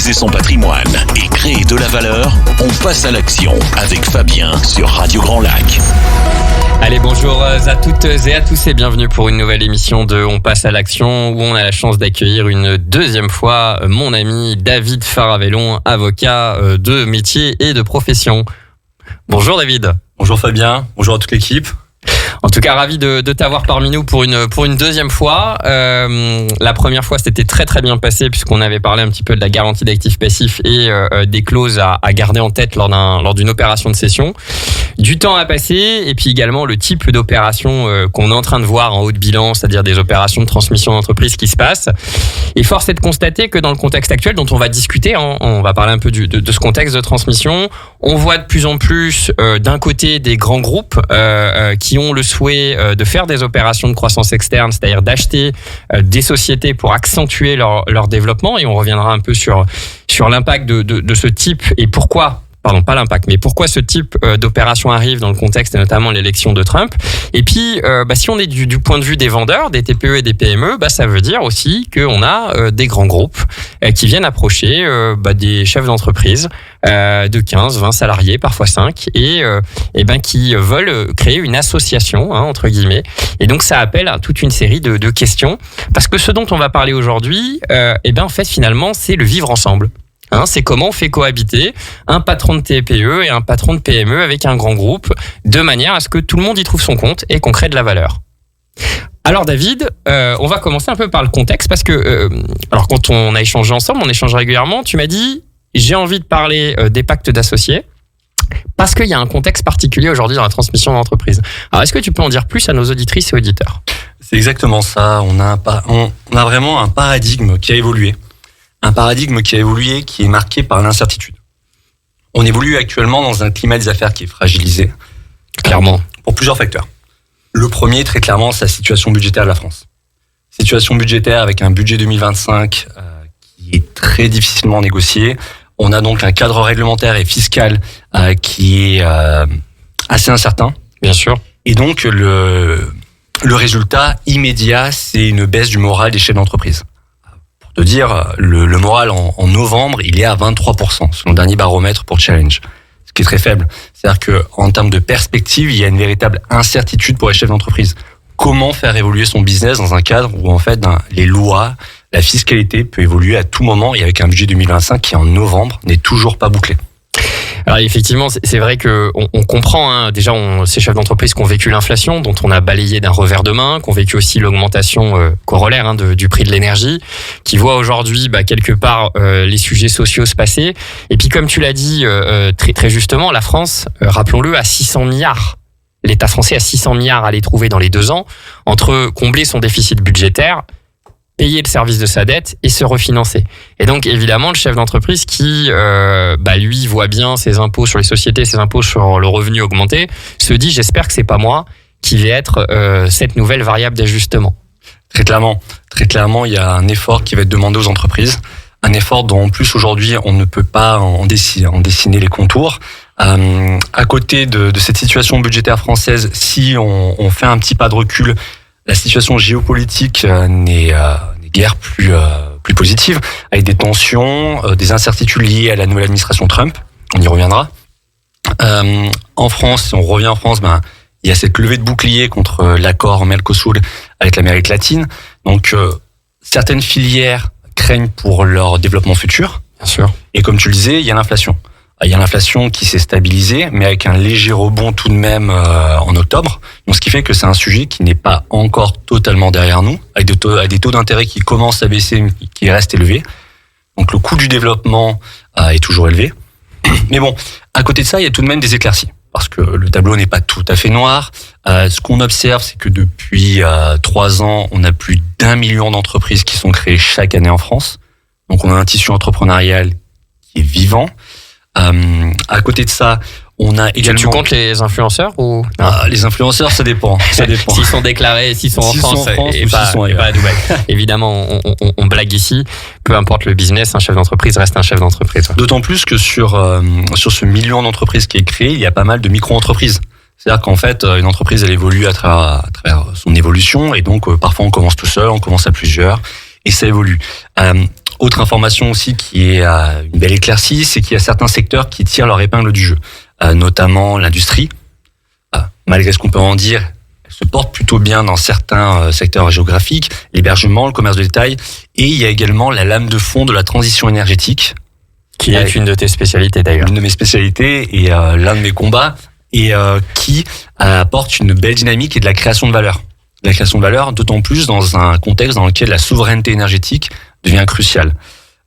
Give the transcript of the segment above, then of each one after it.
valoriser son patrimoine et créer de la valeur, on passe à l'action avec Fabien sur Radio Grand Lac. Allez, bonjour à toutes et à tous et bienvenue pour une nouvelle émission de On passe à l'action où on a la chance d'accueillir une deuxième fois mon ami David Faravelon, avocat de métier et de profession. Bonjour David. Bonjour Fabien, bonjour à toute l'équipe. En tout cas, ravi de t'avoir parmi nous pour une deuxième fois. La première fois, c'était très très bien passé puisqu'on avait parlé un petit peu de la garantie d'actifs passifs et des clauses à garder en tête lors d'une opération de cession. Du temps à passer et puis également le type d'opération qu'on est en train de voir en haut de bilan, c'est-à-dire des opérations de transmission d'entreprise qui se passent. Et force est de constater que dans le contexte actuel dont on va discuter, on va parler un peu de ce contexte de transmission, on voit de plus en plus d'un côté des grands groupes qui ont le souhait de faire des opérations de croissance externe, c'est-à-dire d'acheter des sociétés pour accentuer leur développement, et on reviendra un peu sur l'impact de ce type et pourquoi. Pardon, pas l'impact, mais pourquoi ce type d'opération arrive dans le contexte et notamment l'élection de Trump. Et puis, si on est du point de vue des vendeurs, des TPE et des PME, ça veut dire aussi qu'on a des grands groupes qui viennent approcher des chefs d'entreprise de 15, 20 salariés, parfois 5, et qui veulent créer une association, entre guillemets. Et donc, ça appelle à toute une série de questions, parce que ce dont on va parler aujourd'hui, en fait, finalement, c'est le vivre ensemble. C'est comment on fait cohabiter un patron de TPE et un patron de PME avec un grand groupe, de manière à ce que tout le monde y trouve son compte et qu'on crée de la valeur. Alors David, on va commencer un peu par le contexte, parce que quand on a échangé ensemble, on échange régulièrement, tu m'as dit j'ai envie de parler des pactes d'associés, parce qu'il y a un contexte particulier aujourd'hui dans la transmission d'entreprise. Alors est-ce que tu peux en dire plus à nos auditrices et auditeurs ? C'est exactement ça, on a vraiment un paradigme qui a évolué. Un paradigme qui a évolué, qui est marqué par l'incertitude. On évolue actuellement dans un climat des affaires qui est fragilisé. Clairement. Pour plusieurs facteurs. Le premier, très clairement, c'est la situation budgétaire de la France. Situation budgétaire avec un budget 2025 qui est très difficilement négocié. On a donc un cadre réglementaire et fiscal qui est assez incertain. Bien sûr. Et donc, le résultat immédiat, c'est une baisse du moral des chefs d'entreprise. De dire, le moral en novembre, il est à 23%, selon le dernier baromètre pour Challenge, ce qui est très faible. C'est-à-dire qu'en termes de perspective, il y a une véritable incertitude pour les chefs d'entreprise. Comment faire évoluer son business dans un cadre où, en fait, les lois, la fiscalité peut évoluer à tout moment, et avec un budget 2025 qui, en novembre, n'est toujours pas bouclé. Alors effectivement, c'est vrai que on comprend déjà ces chefs d'entreprise qui ont vécu l'inflation, dont on a balayé d'un revers de main, qui ont vécu aussi l'augmentation corollaire du prix de l'énergie, qui voient aujourd'hui quelque part les sujets sociaux se passer. Et puis comme tu l'as dit très très justement, la France, rappelons-le, a 600 milliards. L'État français a 600 milliards à les trouver dans les 2 ans, entre combler son déficit budgétaire, payer le service de sa dette et se refinancer. Et donc, évidemment, le chef d'entreprise qui, lui, voit bien ses impôts sur les sociétés, ses impôts sur le revenu augmenter, se dit, j'espère que c'est pas moi qui vais être cette nouvelle variable d'ajustement. Très clairement, il y a un effort qui va être demandé aux entreprises. Un effort dont, en plus, aujourd'hui, on ne peut pas en dessiner les contours. À côté de cette situation budgétaire française, si on fait un petit pas de recul, la situation géopolitique n'est guère plus positive, avec des tensions, des incertitudes liées à la nouvelle administration Trump. On y reviendra. En France, si on revient en France, il y a cette levée de bouclier contre l'accord Mercosur avec l'Amérique latine. Donc, certaines filières craignent pour leur développement futur. Bien sûr. Et comme tu le disais, il y a l'inflation. Il y a l'inflation qui s'est stabilisée, mais avec un léger rebond tout de même en octobre. Donc, ce qui fait que c'est un sujet qui n'est pas encore totalement derrière nous, avec des taux d'intérêt qui commencent à baisser, mais qui restent élevés. Donc, le coût du développement est toujours élevé. Mais bon, à côté de ça, il y a tout de même des éclaircies, parce que le tableau n'est pas tout à fait noir. Ce qu'on observe, c'est que depuis 3 ans, on a plus d'1 million d'entreprises qui sont créées chaque année en France. Donc, on a un tissu entrepreneurial qui est vivant. À côté de ça, on a également... Tu comptes les influenceurs ou non? Les influenceurs, ça dépend. S'ils sont déclarés, s'ils sont en France et pas à Dubaï. Évidemment, on blague ici. Peu importe le business, un chef d'entreprise reste un chef d'entreprise. D'autant plus que sur ce million d'entreprises qui est créé, il y a pas mal de micro-entreprises. C'est-à-dire qu'en fait, une entreprise, elle évolue à travers son évolution, et donc parfois on commence tout seul, on commence à plusieurs, et ça évolue. Autre information aussi qui est une belle éclaircie, c'est qu'il y a certains secteurs qui tirent leur épingle du jeu, notamment l'industrie. Malgré ce qu'on peut en dire, elle se porte plutôt bien dans certains secteurs géographiques, l'hébergement, le commerce de détail, et il y a également la lame de fond de la transition énergétique. Qui est une de tes spécialités d'ailleurs. Une de mes spécialités et l'un de mes combats, et qui apporte une belle dynamique et de la création de valeur. La création de valeur, d'autant plus dans un contexte dans lequel la souveraineté énergétique devient cruciale.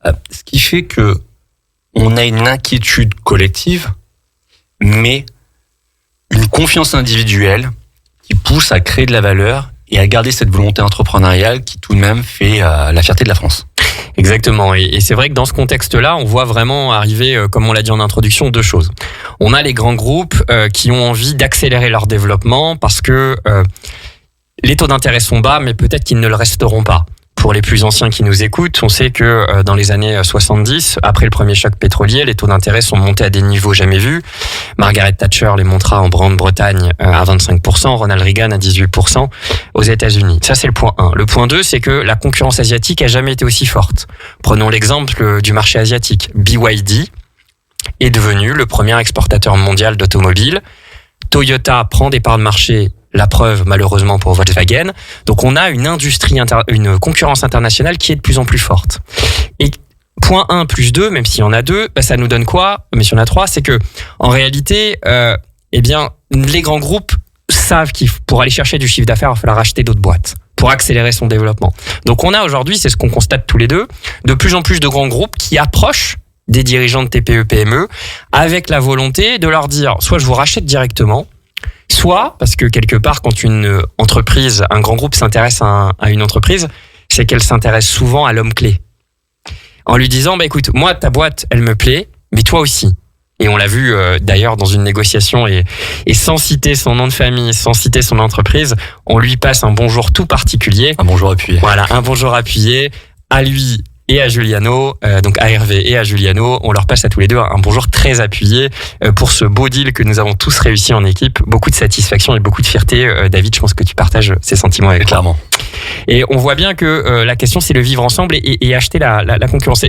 Ce qui fait que on a une inquiétude collective, mais une confiance individuelle qui pousse à créer de la valeur et à garder cette volonté entrepreneuriale qui tout de même fait la fierté de la France. Exactement. Et c'est vrai que dans ce contexte-là, on voit vraiment arriver, comme on l'a dit en introduction, deux choses. On a les grands groupes qui ont envie d'accélérer leur développement parce que les taux d'intérêt sont bas, mais peut-être qu'ils ne le resteront pas. Pour les plus anciens qui nous écoutent, on sait que dans les années 70, après le premier choc pétrolier, les taux d'intérêt sont montés à des niveaux jamais vus. Margaret Thatcher les montra en Grande-Bretagne à 25%, Ronald Reagan à 18% aux États-Unis. Ça, c'est le point 1. Le point 2, c'est que la concurrence asiatique a jamais été aussi forte. Prenons l'exemple du marché asiatique. BYD est devenu le premier exportateur mondial d'automobiles. Toyota prend des parts de marché. La preuve, malheureusement, pour Volkswagen. Donc, on a une industrie, une concurrence internationale qui est de plus en plus forte. Et point 1 plus 2, même s'il y en a 2, ça nous donne quoi? Mais si on a 3, c'est que, en réalité, eh bien, les grands groupes savent qu'il pour aller chercher du chiffre d'affaires, il va falloir acheter d'autres boîtes pour accélérer son développement. Donc, on a aujourd'hui, c'est ce qu'on constate tous les deux, de plus en plus de grands groupes qui approchent des dirigeants de TPE, PME avec la volonté de leur dire, soit je vous rachète directement, soit, parce que quelque part, quand une entreprise, un grand groupe s'intéresse à une entreprise, c'est qu'elle s'intéresse souvent à l'homme clé. En lui disant, écoute, moi, ta boîte, elle me plaît, mais toi aussi. Et on l'a vu d'ailleurs dans une négociation, et sans citer son nom de famille, sans citer son entreprise, on lui passe un bonjour tout particulier. Un bonjour appuyé. Voilà, un bonjour appuyé à lui et à Giuliano, donc à Hervé et à Giuliano, on leur passe à tous les deux un bonjour très appuyé pour ce beau deal que nous avons tous réussi en équipe. Beaucoup de satisfaction et beaucoup de fierté. David, je pense que tu partages ces sentiments avec moi. Clairement. Et on voit bien que la question, c'est le vivre ensemble et acheter la concurrence.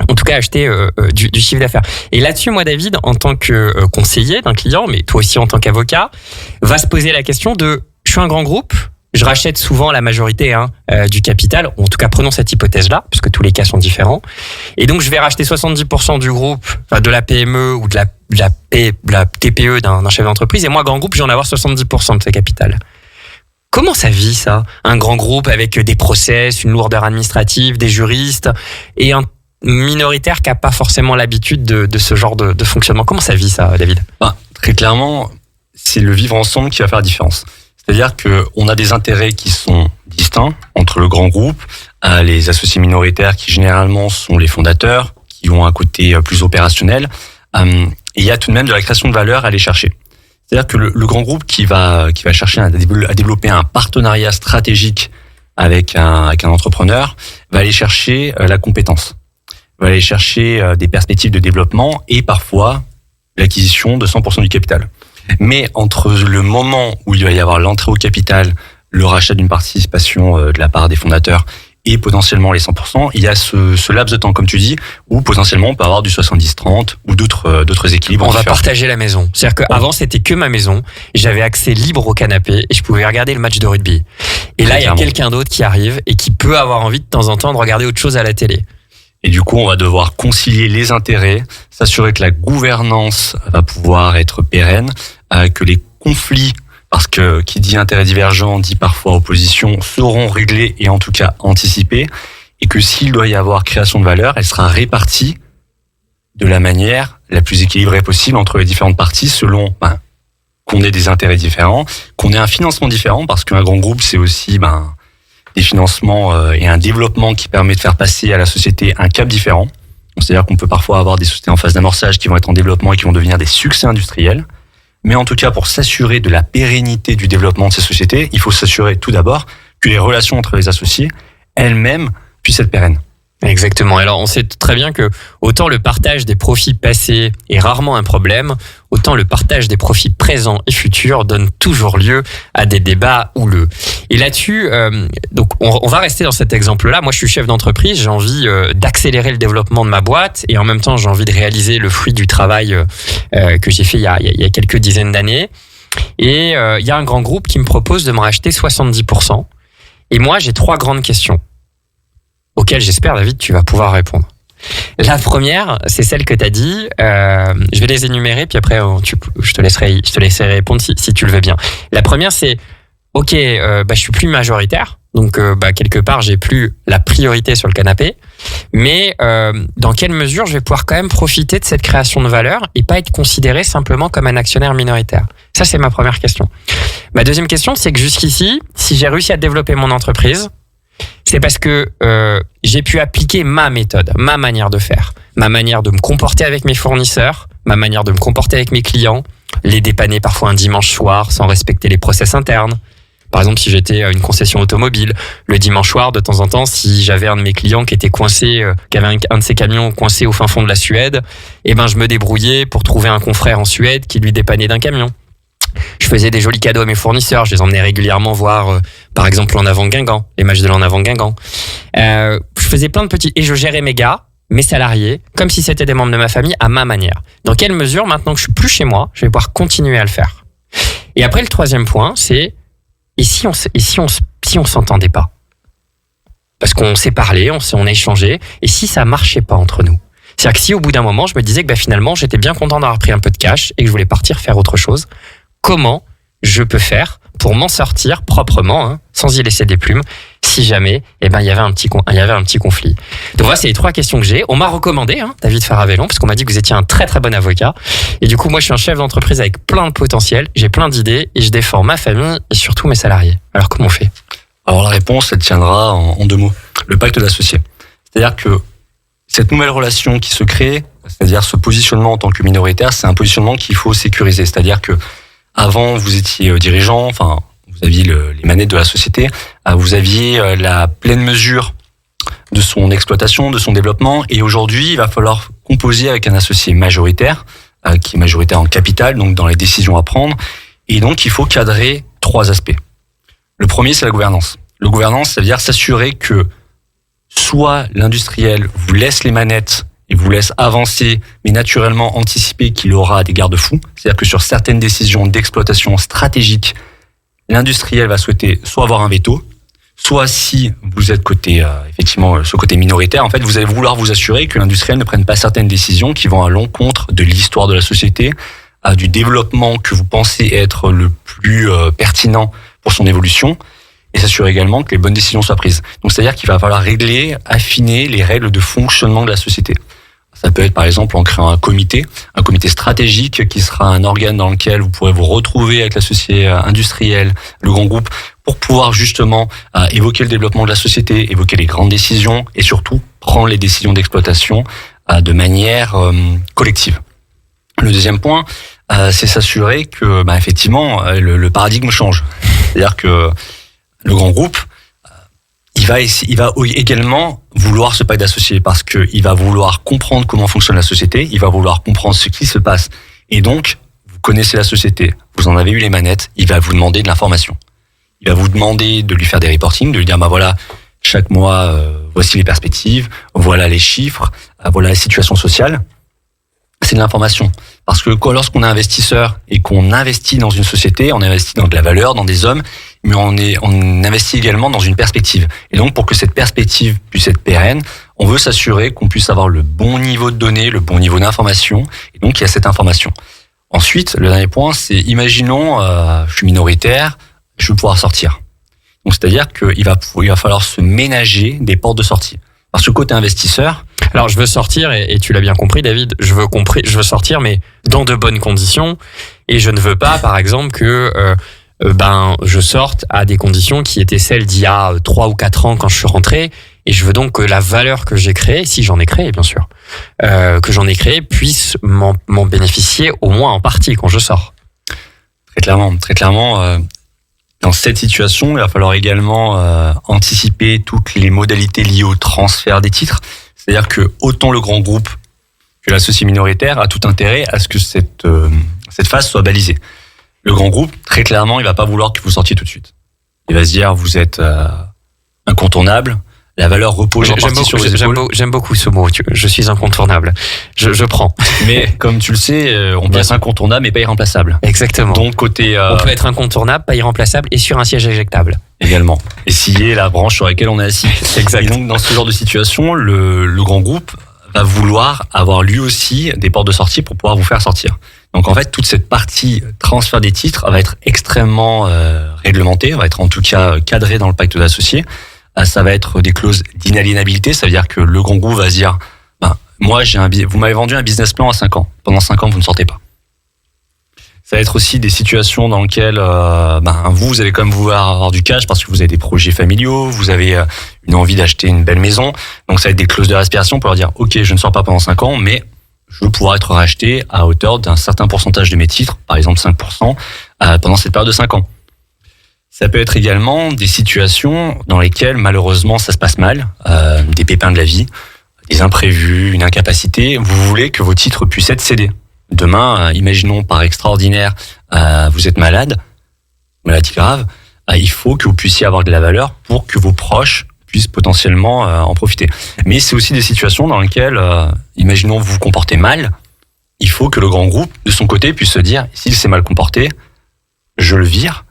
En tout cas, acheter du chiffre d'affaires. Et là-dessus, moi, David, en tant que conseiller d'un client, mais toi aussi en tant qu'avocat, va se poser la question de, je suis un grand groupe, je rachète souvent la majorité du capital, en tout cas prenons cette hypothèse-là, puisque tous les cas sont différents. Et donc je vais racheter 70% du groupe, enfin de la PME ou de la TPE d'un chef d'entreprise, et moi, grand groupe, je vais en avoir 70% de ce capital. Comment ça vit ça? Un grand groupe avec des process, une lourdeur administrative, des juristes, et un minoritaire qui n'a pas forcément l'habitude de ce genre de fonctionnement. Comment ça vit ça, David? Très clairement, c'est le vivre ensemble qui va faire la différence. C'est-à-dire qu'on a des intérêts qui sont distincts entre le grand groupe, les associés minoritaires qui généralement sont les fondateurs, qui ont un côté plus opérationnel. Et il y a tout de même de la création de valeur à aller chercher. C'est-à-dire que le grand groupe qui va chercher à développer un partenariat stratégique avec un entrepreneur va aller chercher la compétence, va aller chercher des perspectives de développement et parfois l'acquisition de 100% du capital. Mais entre le moment où il va y avoir l'entrée au capital, le rachat d'une participation de la part des fondateurs et potentiellement les 100%, il y a ce laps de temps, comme tu dis, où potentiellement on peut avoir du 70-30 ou d'autres équilibres. On va partager la maison. C'est-à-dire qu'avant, c'était que ma maison. J'avais accès libre au canapé et je pouvais regarder le match de rugby. Et là, il y a quelqu'un d'autre qui arrive et qui peut avoir envie de temps en temps de regarder autre chose à la télé. Et du coup, on va devoir concilier les intérêts, s'assurer que la gouvernance va pouvoir être pérenne, que les conflits, parce que qui dit intérêt divergent dit parfois opposition, seront réglés et en tout cas anticipés, et que s'il doit y avoir création de valeur, elle sera répartie de la manière la plus équilibrée possible entre les différentes parties selon qu'on ait des intérêts différents, qu'on ait un financement différent, parce qu'un grand groupe, c'est aussi des financements et un développement qui permet de faire passer à la société un cap différent. C'est-à-dire qu'on peut parfois avoir des sociétés en phase d'amorçage qui vont être en développement et qui vont devenir des succès industriels. Mais en tout cas, pour s'assurer de la pérennité du développement de ces sociétés, il faut s'assurer tout d'abord que les relations entre les associés elles-mêmes puissent être pérennes. Exactement. Alors, on sait très bien que autant le partage des profits passés est rarement un problème, autant le partage des profits présents et futurs donne toujours lieu à des débats houleux. Et là-dessus, donc, on va rester dans cet exemple-là. Moi, je suis chef d'entreprise, j'ai envie d'accélérer le développement de ma boîte et en même temps, j'ai envie de réaliser le fruit du travail que j'ai fait il y a quelques dizaines d'années. Et il y a un grand groupe qui me propose de me racheter 70%. Et moi, j'ai 3 grandes questions auxquelles j'espère, David, tu vas pouvoir répondre. La première, c'est celle que tu as dit. Je vais les énumérer, puis après, je te laisserai répondre si tu le veux bien. La première, c'est OK, je suis plus majoritaire, donc quelque part, j'ai plus la priorité sur le canapé. Mais dans quelle mesure je vais pouvoir quand même profiter de cette création de valeur et pas être considéré simplement comme un actionnaire minoritaire? Ça, c'est ma première question. Ma deuxième question, c'est que jusqu'ici, si j'ai réussi à développer mon entreprise, c'est parce que j'ai pu appliquer ma méthode, ma manière de faire, ma manière de me comporter avec mes fournisseurs, ma manière de me comporter avec mes clients, les dépanner parfois un dimanche soir sans respecter les process internes. Par exemple, si j'étais à une concession automobile, le dimanche soir, de temps en temps, si j'avais un de mes clients qui était coincé, qui avait un de ses camions coincé au fin fond de la Suède, je me débrouillais pour trouver un confrère en Suède qui lui dépannait d'un camion. Je faisais des jolis cadeaux à mes fournisseurs. Je les emmenais régulièrement voir, par exemple, l'En Avant Guingamp, les matchs de l'En Avant Guingamp. Je faisais plein de petits... Et je gérais mes gars, mes salariés, comme si c'était des membres de ma famille, à ma manière. Dans quelle mesure, maintenant que je suis plus chez moi, je vais pouvoir continuer à le faire? Et après, le troisième point, c'est... Et si on s'entendait pas? Parce qu'on s'est parlé, on a échangé. Et si ça marchait pas entre nous? C'est-à-dire que si au bout d'un moment, je me disais que finalement, j'étais bien content d'avoir pris un peu de cash et que je voulais partir faire autre chose, comment je peux faire pour m'en sortir proprement, sans y laisser des plumes, si jamais il y avait un petit conflit. Donc voilà, c'est les 3 questions que j'ai. On m'a recommandé, David Faravelon, parce qu'on m'a dit que vous étiez un très très bon avocat. Et du coup, moi, je suis un chef d'entreprise avec plein de potentiel, j'ai plein d'idées et je défends ma famille et surtout mes salariés. Alors comment on fait? Alors la réponse, elle tiendra en 2 mots. Le pacte d'associés. C'est-à-dire que cette nouvelle relation qui se crée, c'est-à-dire ce positionnement en tant que minoritaire, c'est un positionnement qu'il faut sécuriser. C'est-à-dire que avant, vous étiez dirigeant, vous aviez les manettes de la société, vous aviez la pleine mesure de son exploitation, de son développement, et aujourd'hui, il va falloir composer avec un associé majoritaire, qui est majoritaire en capital, donc dans les décisions à prendre, et donc il faut cadrer 3 aspects. Le premier, c'est la gouvernance. La gouvernance, ça veut dire s'assurer que soit l'industriel vous laisse les manettes et vous laisse avancer, mais naturellement anticiper qu'il aura des garde-fous. C'est-à-dire que sur certaines décisions d'exploitation stratégique, l'industriel va souhaiter soit avoir un veto, soit si vous êtes côté, effectivement, ce côté minoritaire, en fait, vous allez vouloir vous assurer que l'industriel ne prenne pas certaines décisions qui vont à l'encontre de l'histoire de la société, du développement que vous pensez être le plus pertinent pour son évolution, et s'assurer également que les bonnes décisions soient prises. Donc, c'est-à-dire qu'il va falloir régler, affiner les règles de fonctionnement de la société. Ça peut être par exemple en créant un comité stratégique qui sera un organe dans lequel vous pourrez vous retrouver avec l'associé industriel, le grand groupe, pour pouvoir justement évoquer le développement de la société, évoquer les grandes décisions et surtout prendre les décisions d'exploitation de manière collective. Le deuxième point, c'est s'assurer que effectivement le paradigme change. C'est-à-dire que le grand groupe, il va également vouloir ce pacte d'associés parce qu'il va vouloir comprendre comment fonctionne la société, il va vouloir comprendre ce qui se passe. Et donc, vous connaissez la société, vous en avez eu les manettes, il va vous demander de l'information. Il va vous demander de lui faire des reportings, de lui dire, voilà, chaque mois, voici les perspectives, voilà les chiffres, voilà la situation sociale. C'est de l'information. Parce que lorsqu'on est investisseur et qu'on investit dans une société, on investit dans de la valeur, dans des hommes, mais on investit également dans une perspective. Et donc, pour que cette perspective puisse être pérenne, on veut s'assurer qu'on puisse avoir le bon niveau de données, le bon niveau d'information. Et donc, il y a cette information. Ensuite, le dernier point, c'est imaginons, je suis minoritaire, je veux pouvoir sortir. Donc, c'est-à-dire qu'il va falloir se ménager des portes de sortie. Parce que côté investisseur... Alors, je veux sortir, et tu l'as bien compris, David, je veux sortir, mais dans de bonnes conditions. Et je ne veux pas, par exemple, que je sorte à des conditions qui étaient celles d'il y a 3 ou 4 ans quand je suis rentré. Et je veux donc que la valeur que j'ai créée, si j'en ai créé, bien sûr, que j'en ai créée, puisse m'en bénéficier au moins en partie quand je sors. Très clairement. Dans cette situation, il va falloir également anticiper toutes les modalités liées au transfert des titres. C'est-à-dire que autant le grand groupe que l'associé minoritaire a tout intérêt à ce que cette phase soit balisée. Le grand groupe, très clairement, il va pas vouloir que vous sortiez tout de suite. Il va se dire, vous êtes incontournable, la valeur repose en partie sur vos épaules. J'aime beaucoup ce mot, je suis incontournable. Je prends. Mais comme tu le sais, on peut être incontournable mais pas irremplaçable. Exactement. Donc côté... On peut être incontournable, pas irremplaçable et sur un siège éjectable. Également. Et scier la branche sur laquelle on est assis. Exact. Et donc dans ce genre de situation, le grand groupe va vouloir avoir lui aussi des portes de sortie pour pouvoir vous faire sortir. Donc en fait, toute cette partie transfert des titres va être extrêmement réglementée, va être en tout cas cadrée dans le pacte d'associés. Ça va être des clauses d'inaliénabilité, ça veut dire que le grand groupe va se dire moi vous m'avez vendu un business plan à 5 ans. Pendant 5 ans, vous ne sortez pas. Ça va être aussi des situations dans lesquelles vous allez quand même vouloir avoir du cash parce que vous avez des projets familiaux, vous avez une envie d'acheter une belle maison. Donc ça va être des clauses de respiration pour leur dire ok, je ne sors pas pendant 5 ans, mais je veux pouvoir être racheté à hauteur d'un certain pourcentage de mes titres, par exemple 5%, pendant cette période de 5 ans. Ça peut être également des situations dans lesquelles malheureusement ça se passe mal, des pépins de la vie, des imprévus, une incapacité. Vous voulez que vos titres puissent être cédés. Demain, imaginons par extraordinaire, vous êtes malade, maladie grave, il faut que vous puissiez avoir de la valeur pour que vos proches puissent potentiellement en profiter. Mais c'est aussi des situations dans lesquelles, imaginons vous vous comportez mal, il faut que le grand groupe, de son côté, puisse se dire, s'il s'est mal comporté, je le vire,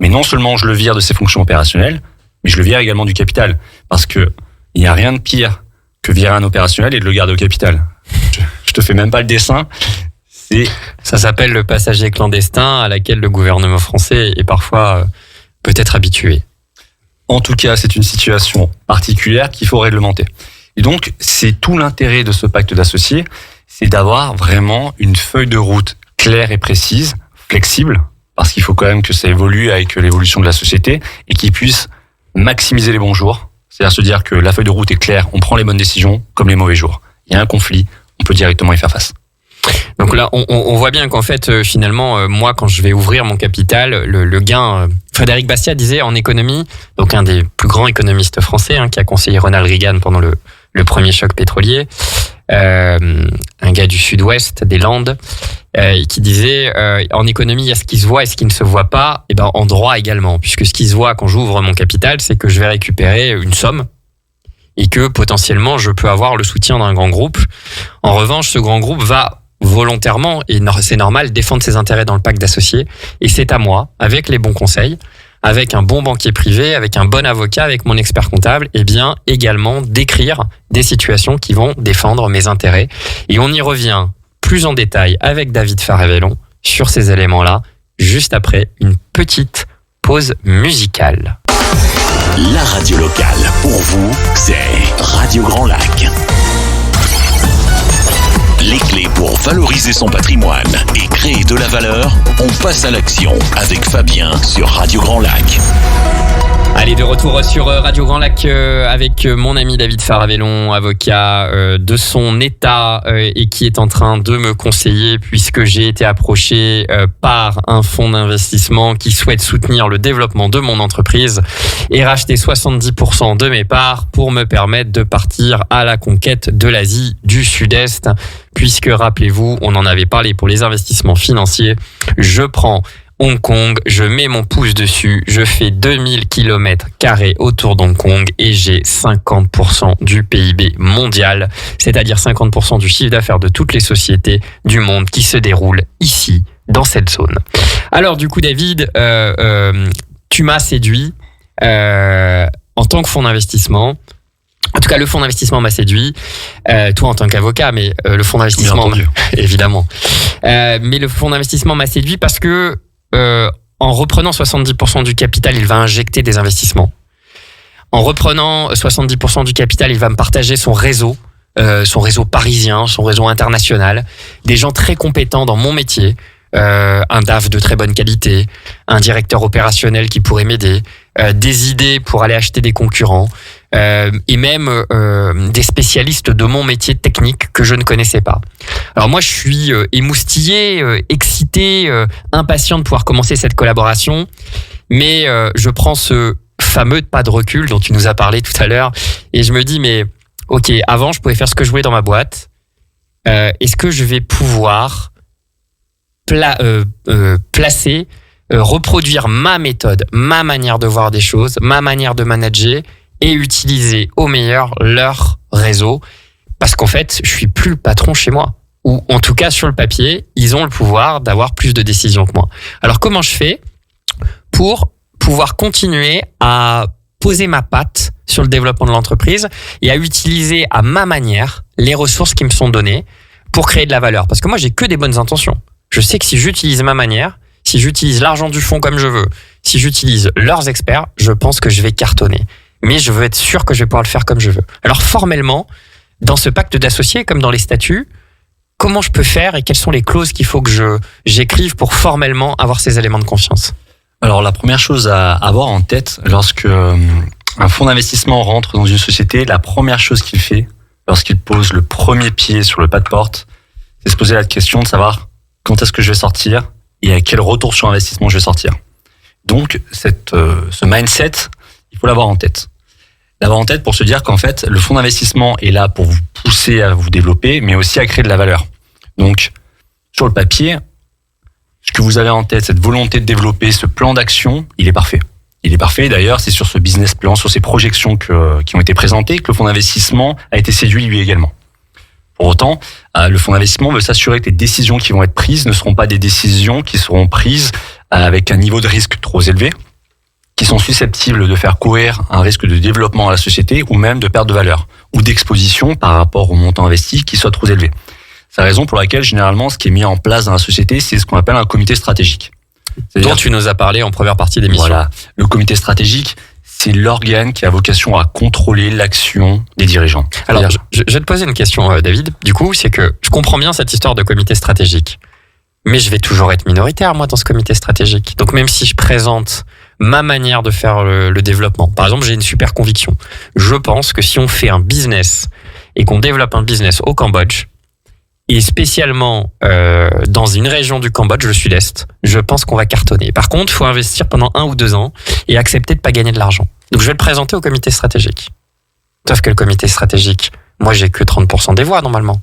mais non seulement je le vire de ses fonctions opérationnelles, mais je le vire également du capital. Parce que il n'y a rien de pire que virer un opérationnel et de le garder au capital. Je te fais même pas le dessin. Ça s'appelle le passager clandestin à laquelle le gouvernement français est parfois peut-être habitué. En tout cas, c'est une situation particulière qu'il faut réglementer. Et donc, c'est tout l'intérêt de ce pacte d'associés, c'est d'avoir vraiment une feuille de route claire et précise, flexible, parce qu'il faut quand même que ça évolue avec l'évolution de la société et qu'il puisse maximiser les bons jours. C'est-à-dire se dire que la feuille de route est claire, on prend les bonnes décisions comme les mauvais jours. Il y a un conflit, on peut directement y faire face. Donc là, on voit bien qu'en fait, finalement, moi, quand je vais ouvrir mon capital, le gain... Frédéric Bastiat disait en économie, donc un des plus grands économistes français, qui a conseillé Ronald Reagan pendant le premier choc pétrolier, un gars du sud-ouest, des Landes, qui disait en économie, il y a ce qui se voit et ce qui ne se voit pas, et ben en droit également, puisque ce qui se voit quand j'ouvre mon capital, c'est que je vais récupérer une somme et que potentiellement je peux avoir le soutien d'un grand groupe. En revanche, ce grand groupe va volontairement, et c'est normal, défendre ses intérêts dans le pacte d'associés, et c'est à moi, avec les bons conseils, avec un bon banquier privé, avec un bon avocat, avec mon expert comptable, et bien également d'écrire des situations qui vont défendre mes intérêts. Et on y revient plus en détail avec David Faravelon sur ces éléments-là, juste après une petite pause musicale. La radio locale, pour vous, c'est Radio Grand Lac. Les clés pour valoriser son patrimoine et créer de la valeur, on passe à l'action avec Fabien sur Radio Grand Lac. Allez, de retour sur Radio Grand Lac avec mon ami David Faravelon, avocat de son état et qui est en train de me conseiller puisque j'ai été approché par un fonds d'investissement qui souhaite soutenir le développement de mon entreprise et racheter 70% de mes parts pour me permettre de partir à la conquête de l'Asie du Sud-Est. Puisque, rappelez-vous, on en avait parlé pour les investissements financiers, je prends Hong Kong, je mets mon pouce dessus, je fais 2000 km² autour d'Hong Kong et j'ai 50% du PIB mondial, c'est-à-dire 50% du chiffre d'affaires de toutes les sociétés du monde qui se déroulent ici, dans cette zone. Alors du coup, David, tu m'as séduit en tant que fonds d'investissement. En tout cas, le fonds d'investissement m'a séduit, toi en tant qu'avocat, mais le fonds d'investissement, évidemment. Mais le fonds d'investissement m'a séduit parce que en reprenant 70% du capital, il va injecter des investissements. En reprenant 70% du capital, il va me partager son réseau parisien, son réseau international, des gens très compétents dans mon métier, un DAF de très bonne qualité, un directeur opérationnel qui pourrait m'aider, des idées pour aller acheter des concurrents, et même des spécialistes de mon métier technique que je ne connaissais pas. Alors moi, je suis émoustillé, excité, impatient de pouvoir commencer cette collaboration. Mais je prends ce fameux pas de recul dont tu nous as parlé tout à l'heure et je me dis mais ok, avant je pouvais faire ce que je voulais dans ma boîte. Est-ce que je vais pouvoir placer, reproduire ma méthode, ma manière de voir des choses, ma manière de manager et utiliser au meilleur leur réseau? Parce qu'en fait, je suis plus le patron chez moi. Ou en tout cas, sur le papier, ils ont le pouvoir d'avoir plus de décisions que moi. Alors, comment je fais pour pouvoir continuer à poser ma patte sur le développement de l'entreprise et à utiliser à ma manière les ressources qui me sont données pour créer de la valeur? Parce que moi, j'ai que des bonnes intentions. Je sais que si j'utilise ma manière, si j'utilise l'argent du fonds comme je veux, si j'utilise leurs experts, je pense que je vais cartonner. Mais je veux être sûr que je vais pouvoir le faire comme je veux. Alors, formellement, dans ce pacte d'associés, comme dans les statuts, comment je peux faire et quelles sont les clauses qu'il faut que j'écrive pour formellement avoir ces éléments de confiance? Alors, la première chose à avoir en tête, lorsque un fonds d'investissement rentre dans une société, la première chose qu'il fait, lorsqu'il pose le premier pied sur le pas de porte, c'est se poser la question de savoir quand est-ce que je vais sortir et à quel retour sur investissement je vais sortir. Donc, ce mindset, il faut l'avoir en tête. L'avoir en tête pour se dire qu'en fait, le fonds d'investissement est là pour vous pousser à vous développer, mais aussi à créer de la valeur. Donc, sur le papier, ce que vous avez en tête, cette volonté de développer, ce plan d'action, il est parfait. Il est parfait. D'ailleurs, c'est sur ce business plan, sur ces projections qui ont été présentées, que le fonds d'investissement a été séduit lui également. Pour autant, le fonds d'investissement veut s'assurer que les décisions qui vont être prises ne seront pas des décisions qui seront prises avec un niveau de risque trop élevé, qui sont susceptibles de faire courir un risque de développement à la société ou même de perte de valeur ou d'exposition par rapport au montant investi qui soit trop élevé. C'est la raison pour laquelle, généralement, ce qui est mis en place dans la société, c'est ce qu'on appelle un comité stratégique. Dont tu nous as parlé en première partie d'émission. Voilà. Le comité stratégique, c'est l'organe qui a vocation à contrôler l'action des dirigeants. Alors, je vais te poser une question, David. Du coup, c'est que je comprends bien cette histoire de comité stratégique. Mais je vais toujours être minoritaire, moi, dans ce comité stratégique. Donc, même si je présente ma manière de faire le développement. Par exemple, j'ai une super conviction. Je pense que si on fait un business et qu'on développe un business au Cambodge, et spécialement dans une région du Cambodge, le sud-est, je pense qu'on va cartonner. Par contre, il faut investir pendant 1 ou 2 ans et accepter de pas gagner de l'argent. Donc, je vais le présenter au comité stratégique. Sauf que le comité stratégique, moi, j'ai que 30% des voix, normalement.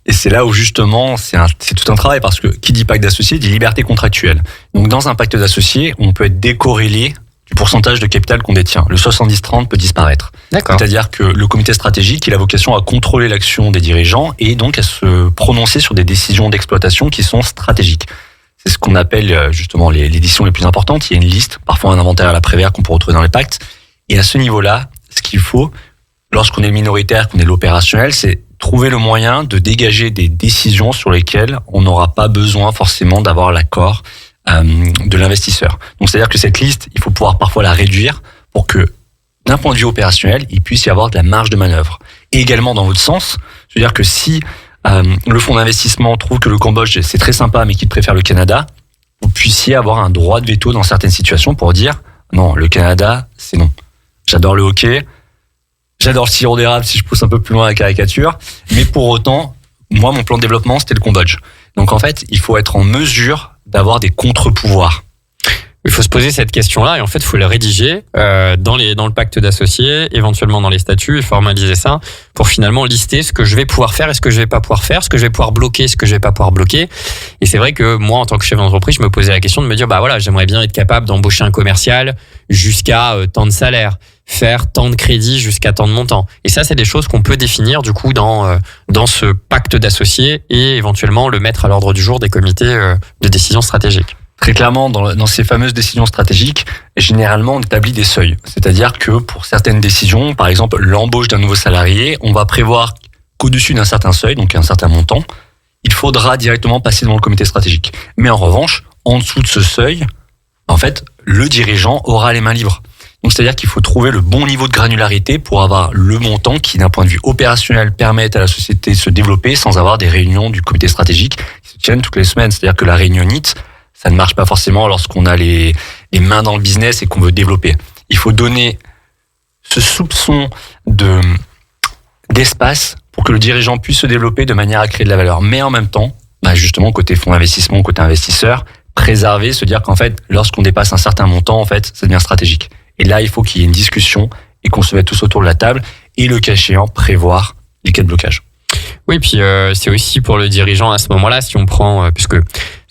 Et c'est là où justement, c'est tout un travail, parce que qui dit pacte d'associés dit liberté contractuelle. Donc dans un pacte d'associés, on peut être décorrélé du pourcentage de capital qu'on détient. Le 70-30 peut disparaître. D'accord. C'est-à-dire que le comité stratégique, il a vocation à contrôler l'action des dirigeants et donc à se prononcer sur des décisions d'exploitation qui sont stratégiques. C'est ce qu'on appelle justement les décisions les plus importantes. Il y a une liste, parfois un inventaire à la Prévert qu'on peut retrouver dans les pactes. Et à ce niveau-là, ce qu'il faut, lorsqu'on est minoritaire, qu'on est l'opérationnel, c'est trouver le moyen de dégager des décisions sur lesquelles on n'aura pas besoin forcément d'avoir l'accord de l'investisseur. Donc, c'est-à-dire que cette liste, il faut pouvoir parfois la réduire pour que, d'un point de vue opérationnel, il puisse y avoir de la marge de manœuvre. Et également, dans l'autre sens, c'est-à-dire que si le fonds d'investissement trouve que le Cambodge, c'est très sympa, mais qu'il préfère le Canada, vous puissiez avoir un droit de veto dans certaines situations pour dire non, le Canada, c'est non. J'adore le hockey. J'adore le sirop d'érable si je pousse un peu plus loin la caricature. Mais pour autant, moi, mon plan de développement, c'était le Cambodge. Donc, en fait, il faut être en mesure d'avoir des contre-pouvoirs. Il faut se poser cette question-là et en fait, il faut le rédiger dans le pacte d'associés, éventuellement dans les statuts et formaliser ça pour finalement lister ce que je vais pouvoir faire et ce que je vais pas pouvoir faire, ce que je vais pouvoir bloquer, ce que je vais pas pouvoir bloquer. Et c'est vrai que moi, en tant que chef d'entreprise, je me posais la question de me dire, bah voilà, j'aimerais bien être capable d'embaucher un commercial jusqu'à tant de salaire, faire tant de crédits jusqu'à tant de montants. Et ça, c'est des choses qu'on peut définir du coup dans ce pacte d'associés et éventuellement le mettre à l'ordre du jour des comités de décision stratégique. Très clairement, dans ces fameuses décisions stratégiques, généralement, on établit des seuils. C'est-à-dire que pour certaines décisions, par exemple l'embauche d'un nouveau salarié, on va prévoir qu'au-dessus d'un certain seuil, donc un certain montant, il faudra directement passer devant le comité stratégique. Mais en revanche, en dessous de ce seuil, en fait, le dirigeant aura les mains libres. Donc, c'est-à-dire qu'il faut trouver le bon niveau de granularité pour avoir le montant qui, d'un point de vue opérationnel, permette à la société de se développer sans avoir des réunions du comité stratégique qui se tiennent toutes les semaines. C'est-à-dire que la réunionnite, ça ne marche pas forcément lorsqu'on a les mains dans le business et qu'on veut développer. Il faut donner ce soupçon d'espace pour que le dirigeant puisse se développer de manière à créer de la valeur. Mais en même temps, justement, côté fonds d'investissement, côté investisseur, préserver, se dire qu'en fait, lorsqu'on dépasse un certain montant, en fait, ça devient stratégique. Et là, il faut qu'il y ait une discussion et qu'on se mette tous autour de la table et le cas échéant, prévoir les cas de blocage. Oui, puis c'est aussi pour le dirigeant à ce moment-là, si on prend, puisque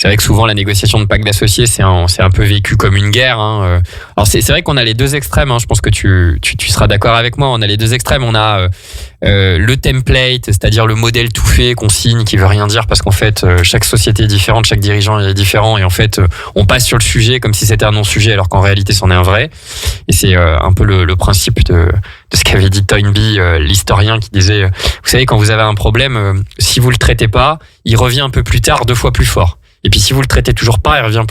c'est vrai que souvent la négociation de pacte d'associés, c'est un peu vécu comme une guerre. Hein. Alors c'est vrai qu'on a les deux extrêmes. Hein. Je pense que tu seras d'accord avec moi. On a les deux extrêmes. On a le template, c'est-à-dire le modèle tout fait qu'on signe, qui veut rien dire parce qu'en fait chaque société est différente, chaque dirigeant est différent, et en fait on passe sur le sujet comme si c'était un non-sujet, alors qu'en réalité c'en est un vrai. Et c'est un peu le principe de ce qu'avait dit Toynbee, l'historien, qui disait, vous savez, quand vous avez un problème, si vous le traitez pas, il revient un peu plus tard 2 fois plus fort. Et puis si vous le traitez toujours pas, il revient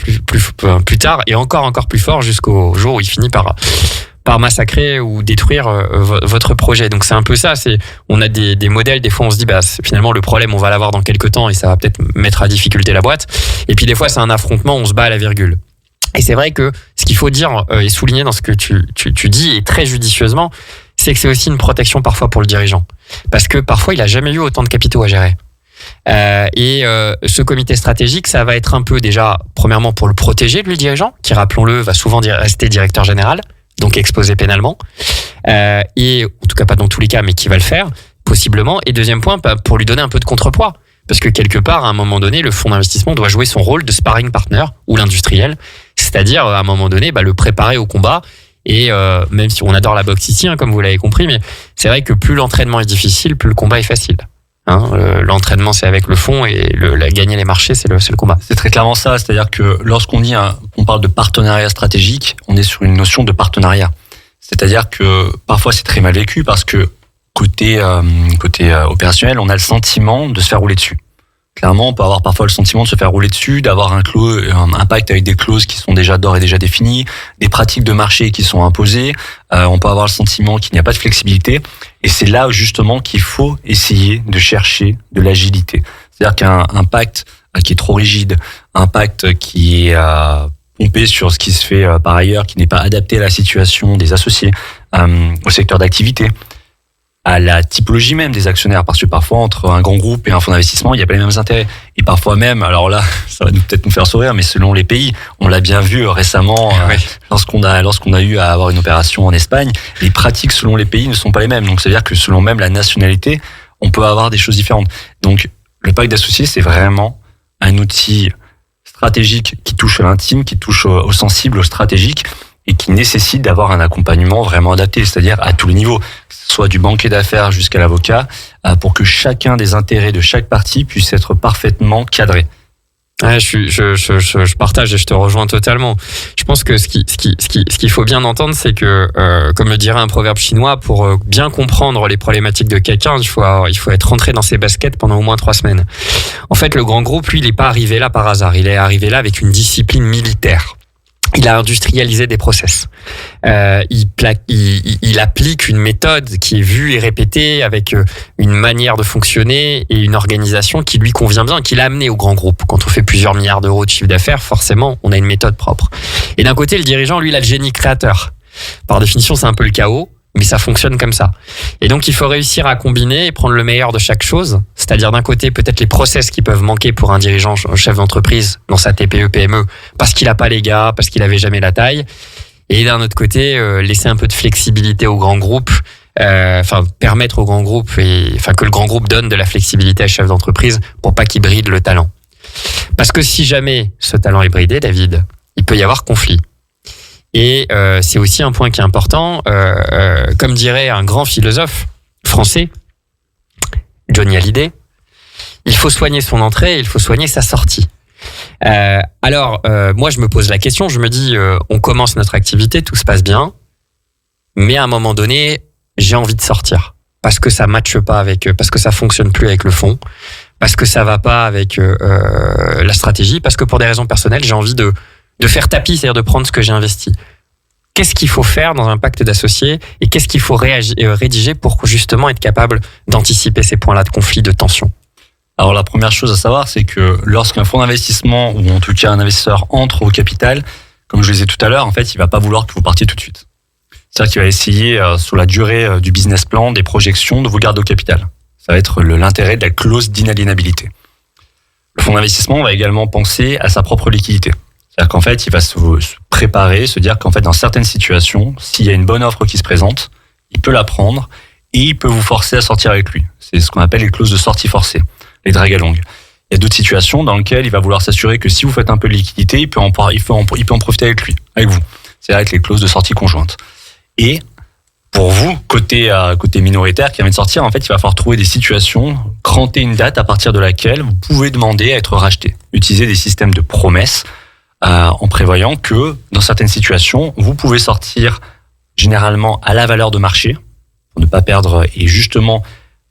plus tard et encore plus fort, jusqu'au jour où il finit par massacrer ou détruire votre projet. Donc c'est un peu ça. On a des modèles. Des fois on se dit finalement le problème on va l'avoir dans quelques temps et ça va peut-être mettre à difficulté la boîte. Et puis des fois c'est un affrontement, on se bat à la virgule. Et c'est vrai que ce qu'il faut dire et souligner dans ce que tu dis, et très judicieusement, c'est que c'est aussi une protection parfois pour le dirigeant, parce que parfois il a jamais eu autant de capitaux à gérer. Ce comité stratégique, ça va être un peu déjà, premièrement, pour le protéger, lui, le dirigeant, qui, rappelons-le, va souvent rester directeur général, donc exposé pénalement, et en tout cas pas dans tous les cas, mais qui va le faire, possiblement. Et deuxième point, pour lui donner un peu de contrepoids, parce que quelque part, à un moment donné, le fonds d'investissement doit jouer son rôle de sparring partner, ou l'industriel, c'est-à-dire, à un moment donné, le préparer au combat. Et même si on adore la boxe ici, comme vous l'avez compris, mais c'est vrai que plus l'entraînement est difficile, plus le combat est facile. L'entraînement, c'est avec le fond, et gagner les marchés, c'est le combat. C'est très clairement ça. C'est-à-dire que lorsqu'on on parle de partenariat stratégique, on est sur une notion de partenariat. C'est-à-dire que parfois c'est très mal vécu parce que côté opérationnel, on a le sentiment de se faire rouler dessus. Clairement, on peut avoir parfois le sentiment de se faire rouler dessus, d'avoir un pacte avec des clauses qui sont d'ores et déjà définies, des pratiques de marché qui sont imposées. On peut avoir le sentiment qu'il n'y a pas de flexibilité. Et c'est là justement qu'il faut essayer de chercher de l'agilité. C'est-à-dire qu'un pacte qui est trop rigide, un pacte qui est pompé sur ce qui se fait par ailleurs, qui n'est pas adapté à la situation des associés, au secteur d'activité, à la typologie même des actionnaires, parce que parfois entre un grand groupe et un fonds d'investissement, il n'y a pas les mêmes intérêts. Et parfois même, alors là, ça va peut-être nous faire sourire, mais selon les pays, on l'a bien vu récemment, lorsqu'on a eu à avoir une opération en Espagne, les pratiques selon les pays ne sont pas les mêmes. Donc, c'est-à-dire que selon même la nationalité, on peut avoir des choses différentes. Donc, le pacte d'associés, c'est vraiment un outil stratégique qui touche à l'intime, qui touche au sensible, au stratégique, et qui nécessite d'avoir un accompagnement vraiment adapté, c'est-à-dire à tous les niveaux, que ce soit du banquier d'affaires jusqu'à l'avocat, pour que chacun des intérêts de chaque partie puisse être parfaitement cadré. Ouais, je partage et je te rejoins totalement. Je pense que ce qu'il faut bien entendre, c'est que, comme le dirait un proverbe chinois, pour bien comprendre les problématiques de quelqu'un, il faut être rentré dans ses baskets pendant au moins 3 semaines. En fait, le grand groupe, lui, il n'est pas arrivé là par hasard. Il est arrivé là avec une discipline militaire. Il a industrialisé des process. Il applique une méthode qui est vue et répétée, avec une manière de fonctionner et une organisation qui lui convient bien, qu'il a amené au grand groupe. Quand on fait plusieurs milliards d'euros de chiffre d'affaires, forcément, on a une méthode propre. Et d'un côté, le dirigeant, lui, il a le génie créateur. Par définition, c'est un peu le chaos, mais ça fonctionne comme ça. Et donc, il faut réussir à combiner et prendre le meilleur de chaque chose. C'est-à-dire, d'un côté, peut-être les process qui peuvent manquer pour un dirigeant, chef d'entreprise, dans sa TPE, PME, parce qu'il n'a pas les gars, parce qu'il n'avait jamais la taille. Et d'un autre côté, laisser un peu de flexibilité au grand groupe, permettre au grand groupe, que le grand groupe donne de la flexibilité à chef d'entreprise pour pas qu'il bride le talent. Parce que si jamais ce talent est bridé, David, il peut y avoir conflit. Et c'est aussi un point qui est important, comme dirait un grand philosophe français, Johnny Hallyday, il faut soigner son entrée, il faut soigner sa sortie. Moi je me pose la question, je me dis, on commence notre activité, tout se passe bien, mais à un moment donné, j'ai envie de sortir, parce que ça matche pas parce que ça fonctionne plus avec le fond, parce que ça va pas avec la stratégie, parce que pour des raisons personnelles, j'ai envie de faire tapis, c'est-à-dire de prendre ce que j'ai investi. Qu'est-ce qu'il faut faire dans un pacte d'associés et qu'est-ce qu'il faut rédiger pour justement être capable d'anticiper ces points-là de conflit, de tension? Alors la première chose à savoir, c'est que lorsqu'un fonds d'investissement ou en tout cas un investisseur entre au capital, comme je le disais tout à l'heure, en fait, il va pas vouloir que vous partiez tout de suite. C'est-à-dire qu'il va essayer sur la durée du business plan, des projections, de vous garder au capital. Ça va être l'intérêt de la clause d'inaliénabilité. Le fonds d'investissement va également penser à sa propre liquidité. C'est-à-dire qu'en fait, il va se préparer, se dire qu'en fait, dans certaines situations, s'il y a une bonne offre qui se présente, il peut la prendre et il peut vous forcer à sortir avec lui. C'est ce qu'on appelle les clauses de sortie forcée, les drag along. Il y a d'autres situations dans lesquelles il va vouloir s'assurer que si vous faites un peu de liquidité, il peut en profiter avec vous. C'est avec les clauses de sortie conjointe. Et pour vous, côté minoritaire qui vient de sortir, en fait, il va falloir trouver des situations, cranter une date à partir de laquelle vous pouvez demander à être racheté. Utiliser des systèmes de promesses en prévoyant que dans certaines situations, vous pouvez sortir généralement à la valeur de marché pour ne pas perdre et justement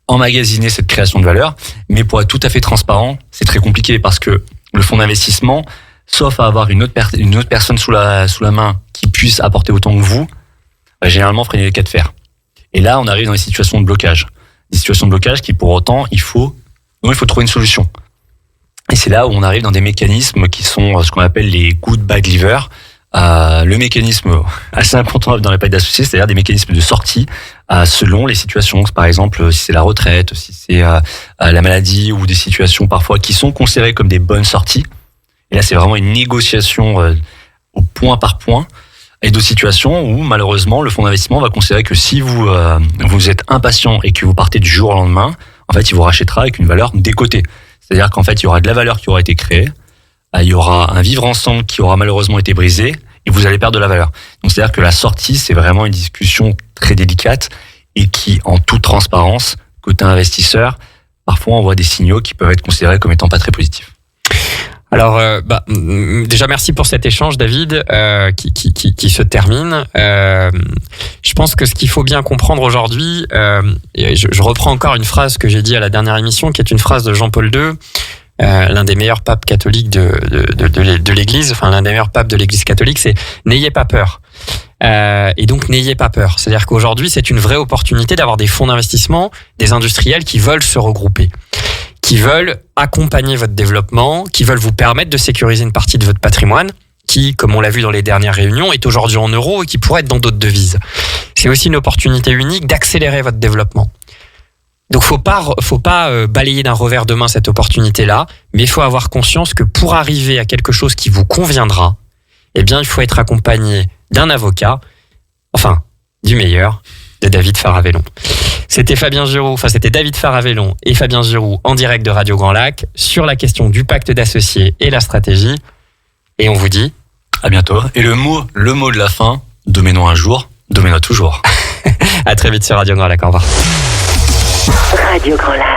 emmagasiner cette création de valeur. Mais pour être tout à fait transparent, c'est très compliqué parce que le fonds d'investissement, sauf à avoir une autre personne sous la main qui puisse apporter autant que vous, va généralement freiner les cas de fer. Et là, on arrive dans des situations de blocage. Des situations de blocage qui, pour autant, il faut trouver une solution. Et c'est là où on arrive dans des mécanismes qui sont ce qu'on appelle les good bad lever. Le mécanisme assez incontournable dans les packs d'associés, c'est-à-dire des mécanismes de sortie selon les situations. Par exemple, si c'est la retraite, si c'est la maladie ou des situations parfois qui sont considérées comme des bonnes sorties. Et là, c'est vraiment une négociation au point par point. Et d'autres situations où, malheureusement, le fonds d'investissement va considérer que si vous êtes impatient et que vous partez du jour au lendemain, en fait, il vous rachètera avec une valeur décotée. C'est-à-dire qu'en fait, il y aura de la valeur qui aura été créée, il y aura un vivre ensemble qui aura malheureusement été brisé, et vous allez perdre de la valeur. Donc, c'est-à-dire que la sortie, c'est vraiment une discussion très délicate et qui, en toute transparence, côté investisseur, parfois on voit des signaux qui peuvent être considérés comme étant pas très positifs. Alors, déjà merci pour cet échange, David, qui se termine. Je pense que ce qu'il faut bien comprendre aujourd'hui, et je reprends encore une phrase que j'ai dit à la dernière émission, qui est une phrase de Jean-Paul II, l'un des meilleurs papes catholiques de l'Église, enfin l'un des meilleurs papes de l'Église catholique, c'est « N'ayez pas peur ». Et donc n'ayez pas peur. C'est-à-dire qu'aujourd'hui, c'est une vraie opportunité d'avoir des fonds d'investissement, des industriels qui veulent se regrouper, qui veulent accompagner votre développement, qui veulent vous permettre de sécuriser une partie de votre patrimoine, qui, comme on l'a vu dans les dernières réunions, est aujourd'hui en euros et qui pourrait être dans d'autres devises. C'est aussi une opportunité unique d'accélérer votre développement. Donc faut pas balayer d'un revers de main cette opportunité-là, mais il faut avoir conscience que pour arriver à quelque chose qui vous conviendra, eh bien, il faut être accompagné d'un avocat, enfin, du meilleur, de David Faravelon. C'était David Faravelon et Fabien Giroux en direct de Radio Grand Lac sur la question du pacte d'associés et la stratégie. Et on vous dit à bientôt. Et le mot de la fin, dominons un jour, dominons toujours. À très vite sur Radio Grand Lac. Au revoir. Radio Grand Lac.